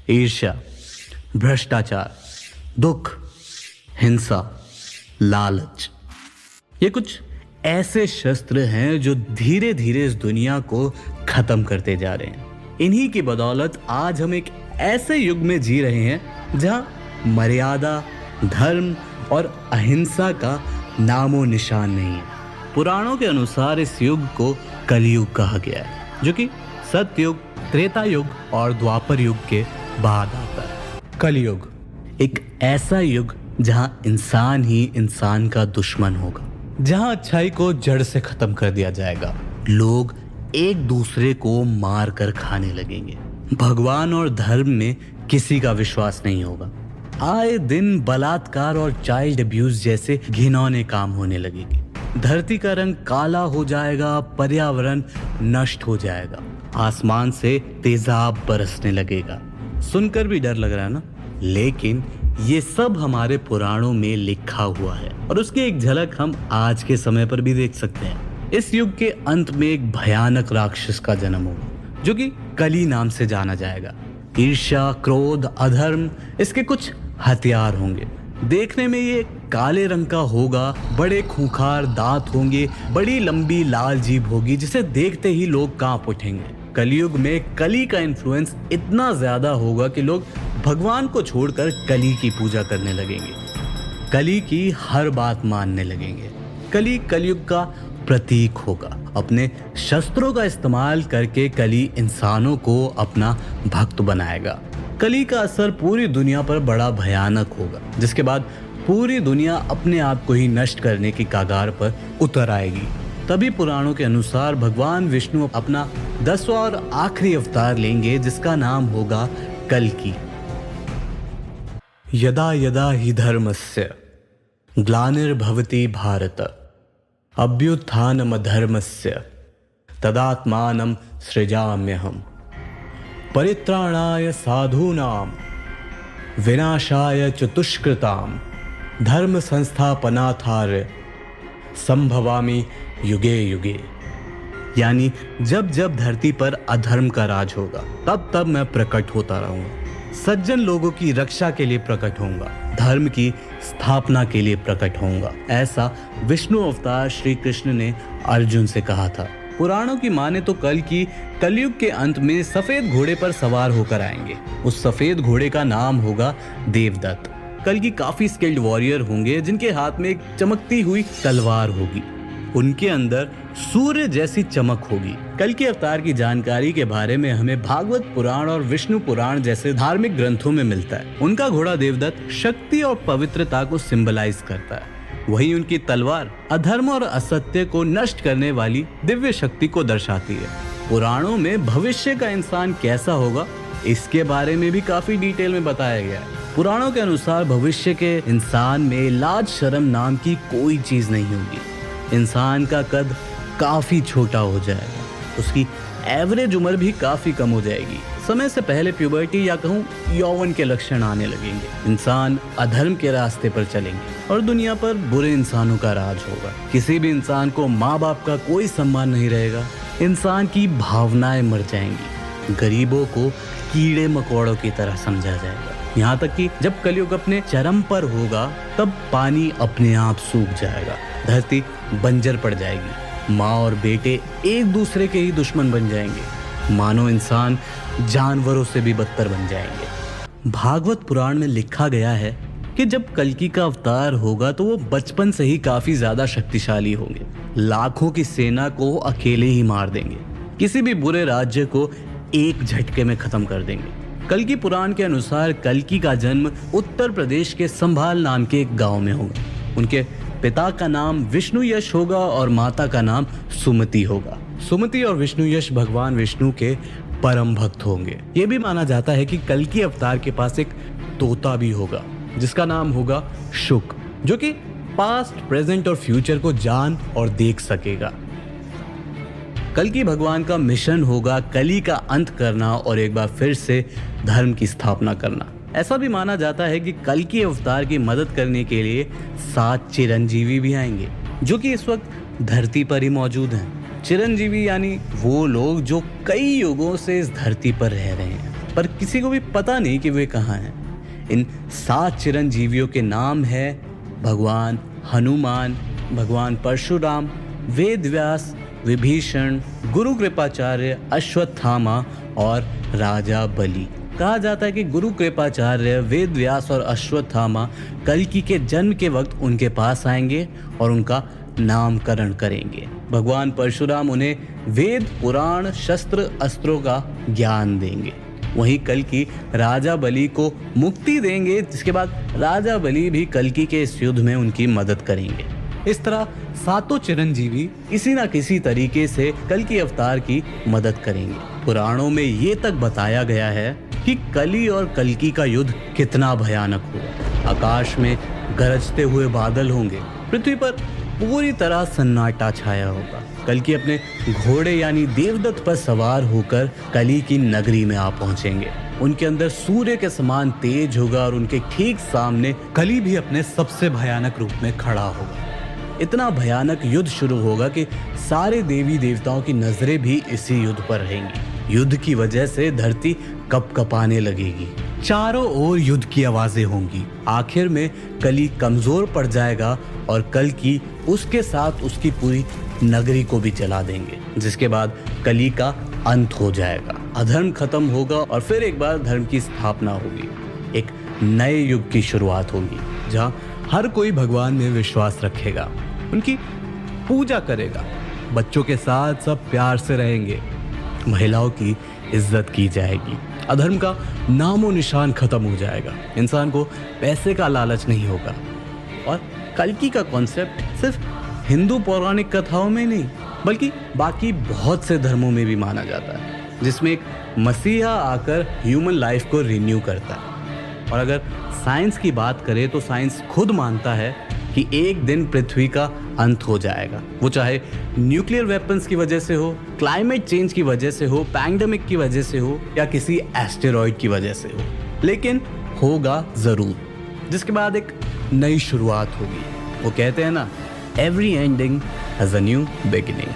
ईर्ष्या, भ्रष्टाचार, दुख, हिंसा, लालच। ये कुछ ऐसे शस्त्र हैं जो धीरे धीरे इस दुनिया को खत्म करते जा रहे हैं। इन्हीं की बदौलत आज हम एक ऐसे युग में जी रहे हैं जहां मर्यादा, धर्म और अहिंसा का नामो निशान नहीं है। पुराणों के अनुसार इस युग को कलयुग कहा गया है, जो कि सतयुग, त्रेता युग और द्वापर युग के बाद आता है। कलयुग एक ऐसा युग जहां इंसान ही इंसान का दुश्मन होगा, जहां अच्छाई को जड़ से खत्म कर दिया जाएगा। लोग एक दूसरे को मार कर खाने लगेंगे। भगवान और धर्म में किसी का विश्वास नहीं होगा। आए दिन बलात्कार और चाइल्ड अब्यूज जैसे घिनौने काम होने लगेंगे। धरती का रंग काला हो जाएगा, पर्यावरण नष्ट हो जाएगा, आसमान से तेजाब बरसने लगेगा। सुनकर भी डर लग रहा है ना? लेकिन ये सब हमारे पुराणों में लिखा हुआ है और उसकी एक झलक हम आज के समय पर भी देख सकते हैं। इस युग के अंत में एक भयानक राक्षस का जन्म होगा, जो कि कली नाम से जाना जाएगा। ईर्ष्या, क्रोध, अधर्म इसके कुछ हथियार होंगे। देखने में ये काले रंग का होगा, बड़े खूंखार दांत होंगे, बड़ी लंबी लाल जीभ होगी जिसे देखते ही लोग कांप उठेंगे। कलयुग में कली का इन्फ्लुएंस इतना ज्यादा होगा कि लोग भगवान को छोड़कर कली की पूजा करने लगेंगे, कली की हर बात मानने लगेंगे। कली कलयुग का प्रतीक होगा। अपने शस्त्रों का इस्तेमाल करके कली इंसानों को अपना भक्त बनाएगा। कली का असर पूरी दुनिया पर बड़ा भयानक होगा, जिसके बाद पूरी दुनिया अपने आप को ही नष्ट करने की कगार पर उतर आएगी। तभी पुराणों के अनुसार भगवान विष्णु अपना 10वां और आखिरी अवतार लेंगे, जिसका नाम होगा कल्कि। यदा यदा हि धर्मस्य ग्लानिर्भवति भारत अभ्युत्थानमधर्मस्य तदात्मानं सृजाम्यहम् परित्राणाय साधूनां विनाशाय च दुष्कृतां धर्म संस्थापनार्थाय संभवामि युगे युगे। यानी जब जब धरती पर अधर्म का राज होगा तब तब मैं प्रकट होता रहूंगा, सज्जन लोगों की रक्षा के लिए प्रकट होऊंगा, धर्म की स्थापना के लिए प्रकट होऊंगा। ऐसा विष्णु अवतार श्री कृष्ण ने अर्जुन से कहा था। पुराणों की माने तो कलयुग के अंत में सफेद घोड़े पर सवार होकर आएंगे। उस सफेद घोड़े का नाम होगा देवदत्त। कल्कि काफी स्किल्ड वॉरियर होंगे, जिनके हाथ में एक चमकती हुई तलवार होगी। उनके अंदर सूर्य जैसी चमक होगी। कल्कि अवतार की जानकारी के बारे में हमें भागवत पुराण और विष्णु पुराण जैसे धार्मिक ग्रंथों में मिलता है। उनका घोड़ा देवदत्त शक्ति और पवित्रता को सिंबलाइज करता है, वहीं उनकी तलवार अधर्म और असत्य को नष्ट करने वाली दिव्य शक्ति को दर्शाती है। पुराणों में भविष्य का इंसान कैसा होगा इसके बारे में भी काफी डिटेल में बताया गया है। पुराणों के अनुसार भविष्य के इंसान में लाज शर्म नाम की कोई चीज नहीं होगी। इंसान का कद काफी छोटा हो जाएगा, उसकी एवरेज उम्र भी काफी कम हो जाएगी। समय से पहले प्यूबर्टी या कहूँ यौवन के लक्षण आने लगेंगे। इंसान अधर्म के रास्ते पर चलेंगे और दुनिया पर बुरे इंसानों का राज होगा। किसी भी इंसान को माँ बाप का कोई सम्मान नहीं रहेगा। इंसान की भावनाएं मर जाएंगी। गरीबों को कीड़े मकोड़ों की तरह समझा जाएगा। यहाँ तक कि जब कलयुग अपने चरम पर होगा तब पानी अपने आप सूख जाएगा, धरती बंजर पड़ जाएगी, माँ और बेटे एक दूसरे के ही दुश्मन बन जाएंगे, मानो इंसान जानवरों से भी बदतर बन जाएंगे। भागवत पुराण में लिखा गया है कि जब कल्कि का अवतार होगा तो वो बचपन से ही काफी ज्यादा शक्तिशाली होंगे। लाखों की सेना को अकेले ही मार देंगे, किसी भी बुरे राज्य को एक झटके में खत्म कर देंगे। कल्कि पुराण के अनुसार कल्कि का जन्म उत्तर प्रदेश के संभाल नाम के एक गांव में होगा। उनके पिता का नाम विष्णु यश होगा और माता का नाम सुमति होगा। सुमति और विष्णु यश भगवान विष्णु के परम भक्त होंगे। ये भी माना जाता है कि कल्कि अवतार के पास एक तोता भी होगा जिसका नाम होगा शुक, जो कि पास्ट, प्रेजेंट और फ्यूचर को जान और देख सकेगा। कल्कि भगवान का मिशन होगा कली का अंत करना और एक बार फिर से धर्म की स्थापना करना। ऐसा भी माना जाता है कि कल्कि अवतार की मदद करने के लिए 7 चिरंजीवी भी आएंगे, जो कि इस वक्त धरती पर ही मौजूद हैं। चिरंजीवी यानी वो लोग जो कई युगों से इस धरती पर रह रहे हैं। पर किसी को भी पता नहीं कि वे कहाँ हैं। इन 7 चिरंजीवियों के नाम है भगवान हनुमान, भगवान परशुराम, वेद व्यास, विभीषण, गुरु कृपाचार्य, अश्वत्थामा और राजा बलि। कहा जाता है कि गुरु कृपाचार्य, वेद व्यास और अश्वत्थामा कल्कि के जन्म के वक्त उनके पास आएंगे और उनका नामकरण करेंगे। भगवान परशुराम उन्हें वेद, पुराण, शस्त्र, अस्त्रों का ज्ञान देंगे। वहीं कल्कि राजा बलि को मुक्ति देंगे, जिसके बाद राजा बलि भी कल्कि के इस युद्ध में उनकी मदद करेंगे। इस तरह 7 चिरंजीवी किसी न किसी तरीके से कल्कि अवतार की मदद करेंगे। पुराणों में ये तक बताया गया है कि कली और कल्कि का युद्ध कितना भयानक होगा। आकाश में गरजते हुए बादल होंगे, पृथ्वी पर पूरी तरह सन्नाटा छाया होगा। कल्कि अपने घोड़े यानी देवदत्त पर सवार होकर कली की नगरी में आ पहुंचेंगे। उनके अंदर सूर्य के समान तेज होगा और उनके ठीक सामने कली भी अपने सबसे भयानक रूप में खड़ा होगा। इतना भयानक युद्ध शुरू होगा कि सारे देवी देवताओं की नजरें भी इसी युद्ध पर रहेंगी। युद्ध की वजह से धरती कपकपाने लगेगी, चारों ओर युद्ध की आवाजें होंगी। आखिर में कली कमजोर पड़ जाएगा और कल्कि उसके साथ उसकी पूरी नगरी को भी जला देंगे, जिसके बाद कली का अंत हो जाएगा। अधर्म खत्म होगा और फिर एक बार धर्म की स्थापना होगी। एक नए युग की शुरुआत होगी जहां हर कोई भगवान में विश्वास रखेगा, उनकी पूजा करेगा। बच्चों के साथ सब प्यार से रहेंगे, महिलाओं की इज्जत की जाएगी। अधर्म का नामो निशान खत्म हो जाएगा। इंसान को पैसे का लालच नहीं होगा। और कल्कि का कॉन्सेप्ट सिर्फ हिंदू पौराणिक कथाओं में नहीं, बल्कि बाकी बहुत से धर्मों में भी माना जाता है, जिसमें एक मसीहा आकर ह्यूमन लाइफ को रिन्यू करता है। और अगर साइंस की बात करें तो साइंस खुद मानता है कि एक दिन पृथ्वी का अंत हो जाएगा, वो चाहे न्यूक्लियर वेपन्स की वजह से हो, क्लाइमेट चेंज की वजह से हो, पैंडेमिक की वजह से हो या किसी एस्टेरॉइड की वजह से हो, लेकिन होगा जरूर, जिसके बाद एक नई शुरुआत होगी। वो कहते हैं ना, every ending has a new beginning.